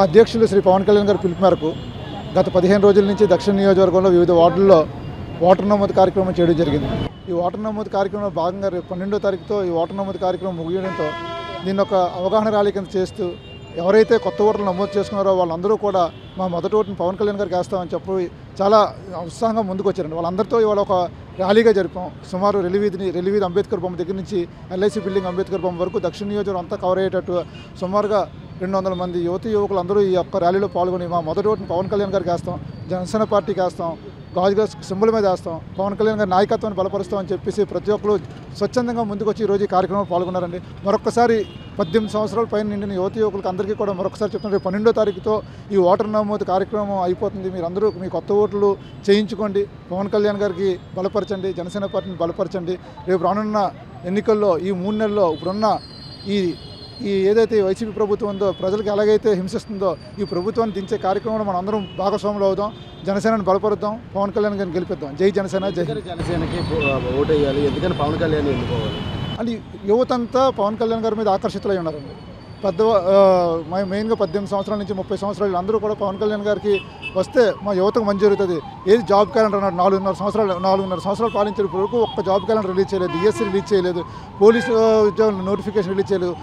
అధ్యక్షులు శ్రీ పవన్ కళ్యాణ్ గారి పిలుపు మేరకు గత 15 రోజుల నుంచి దక్షిణ నియోజకవర్గంలో వివిధ వార్డుల్లో ఓటర్ నమోదు కార్యక్రమం చేయడం జరిగింది. ఈ ఓటర్ నమోదు కార్యక్రమంలో భాగంగా రేపు 12వ తారీఖుతో ఈ ఓటర్ నమోదు కార్యక్రమం ముగియడంతో దీన్ని ఒక అవగాహన ర్యాలీ కింద చేస్తూ ఎవరైతే కొత్త ఓటర్లు నమోదు చేసుకున్నారో వాళ్ళందరూ కూడా మా మొదటి ఓటుని పవన్ కళ్యాణ్ గారికి వేస్తామని చెప్పి చాలా ఉత్సాహంగా ముందుకు వచ్చారండి. వాళ్ళందరితో ఇవాళ ఒక ర్యాలీగా జరిపాం. సుమారు రెల్లివీధి అంబేద్కర్ బొమ్మ దగ్గర నుంచి ఎల్ఐసి బిల్డింగ్ అంబేద్కర్ బొమ్మ వరకు దక్షిణ నియోజకవర్గం అంతా కవర్ అయ్యేటట్టు సుమారుగా 200 మంది యువకులు అందరూ ఈ యొక్క ర్యాలీలో పాల్గొని మా మొదటి ఓటుని పవన్ కళ్యాణ్ గారికి వేస్తాం, జనసేన పార్టీకి వేస్తాం, గాజుగా సింబల్ మీద వేస్తాం, పవన్ కళ్యాణ్ గారి నాయకత్వాన్ని బలపరుస్తామని చెప్పేసి ప్రతి ఒక్కరు స్వచ్ఛందంగా ముందుకు వచ్చి ఈరోజు ఈ కార్యక్రమంలో పాల్గొన్నారండి. మరొకసారి 18 సంవత్సరాల పైన నిండిన యువకులకు అందరికీ కూడా మరొకసారి చెప్తున్నారు, రేపు 12వ తారీఖుతో ఈ ఓటర్ నమోదు కార్యక్రమం అయిపోతుంది. మీరందరూ మీ కొత్త ఓట్లు చేయించుకోండి, పవన్ కళ్యాణ్ గారికి బలపరచండి, జనసేన పార్టీని బలపరచండి. రేపు రానున్న ఎన్నికల్లో ఈ 3 నెలల్లో ఇప్పుడున్న ఈ ఏదైతే వైసీపీ ప్రభుత్వం ఉందో ప్రజలకు ఎలాగైతే హింసిస్తుందో ఈ ప్రభుత్వాన్ని దించే కార్యక్రమంలో మనం అందరం భాగస్వాములు అవుదాం, జనసేనని బలపరుద్దాం, పవన్ కళ్యాణ్ గారిని గెలిపిద్దాం. జై జనసేన, జై జనసేనకి ఓటు వేయాలి. ఎందుకని పవన్ కళ్యాణ్ ఎన్నుకోవాలి అని యువతంతా పవన్ కళ్యాణ్ గారి మీద ఆకర్షితులై ఉన్నారండి. మెయిన్గా 18 సంవత్సరాల నుంచి 30 సంవత్సరాలు అందరూ కూడా పవన్ కళ్యాణ్ గారికి వస్తే మా యువతకు మంచి జరుగుతుంది. ఏది జాబ్ క్యాలెండర్ అన్నాడు, 4.5 సంవత్సరాలు పాలించిన వరకు ఒక్క జాబ్ క్యాలెండర్ రిలీజ్ చేయలేదు, డిఎస్సీ రిలీజ్ చేయలేదు, పోలీసు ఉద్యోగుల నోటిఫికేషన్ రిలీజ్ చేయలేదు.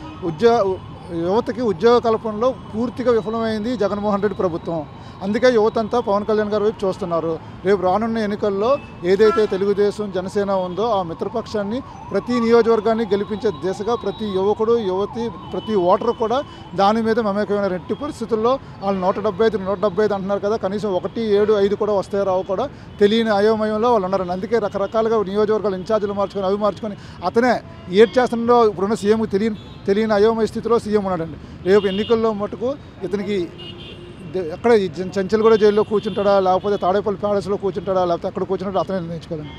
యువతకి ఉద్యోగ కల్పనలో పూర్తిగా విఫలమైంది జగన్మోహన్ రెడ్డి ప్రభుత్వం. అందుకే యువతంతా పవన్ కళ్యాణ్ గారి వైపు చూస్తున్నారు. రేపు రానున్న ఎన్నికల్లో ఏదైతే తెలుగుదేశం జనసేన ఉందో ఆ మిత్రపక్షాన్ని ప్రతి నియోజకవర్గాన్ని గెలిపించే దిశగా ప్రతి యువకుడు యువతి ప్రతి ఓటరు కూడా దాని మీద మమేకమైన ఎట్టి పరిస్థితుల్లో వాళ్ళు 175 అంటున్నారు కదా, కనీసం 1, 7, 5 కూడా వస్తాయో రావు కూడా తెలియని అయోమయంలో వాళ్ళు ఉన్నారండి. అందుకే రకరకాలుగా నియోజకవర్గాలు ఇన్ఛార్జీలు మార్చుకొని అతనే ఏడ్ చేస్తుండో ఇప్పుడున్న సీఎంకి తెలియని అయోమయ స్థితిలో సీఎం ఉన్నాడండి. రేపు ఎన్నికల్లో మటుకు ఇతనికి ఎక్కడ చెంచల్గూడ జైల్లో కూర్చుంటాడా, లేకపోతే తాడేపల్లి ప్యాలెస్లో కూర్చుంటాడా, లేకపోతే అక్కడ కూర్చుంటాడా అతనే నిర్ణయించుకోవాలండి.